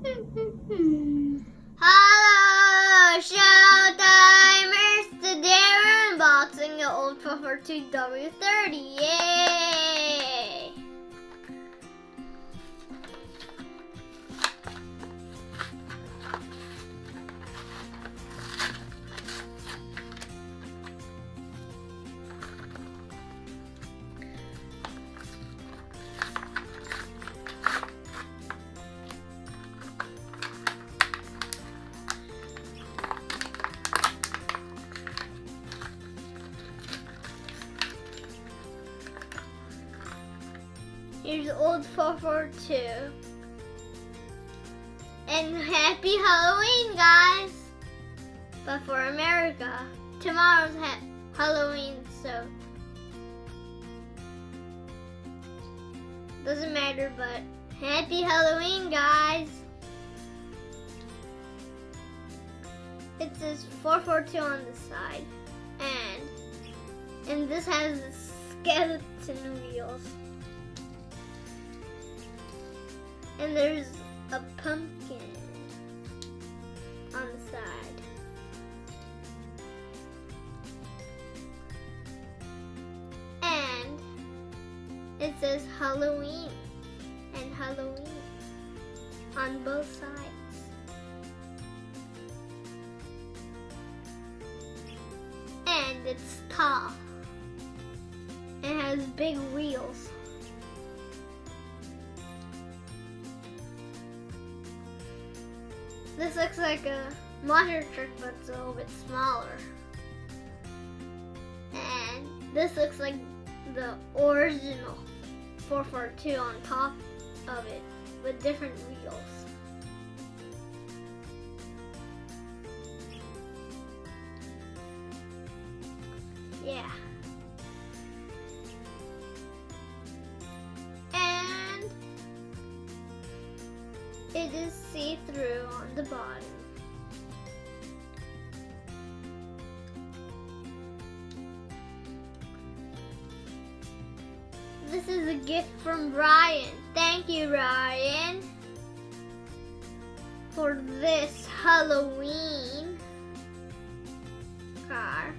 Hello, Showtimers! Today we're unboxing the old 442 W30. Yay! Here's the old 442. And happy Halloween, guys! But for America, tomorrow's Halloween, so doesn't matter, but happy Halloween, guys! It says 442 on the side, and this has the skeleton wheels. And there's a pumpkin on the side. And it says Halloween and Halloween on both sides. And it's tall. It has big wheels. This looks like a monster truck, but it's a little bit smaller. And this looks like the original 442 on top of it with different wheels. Yeah. It is see-through on the bottom. This is a gift from Ryan. Thank you, Ryan, for this Halloween car.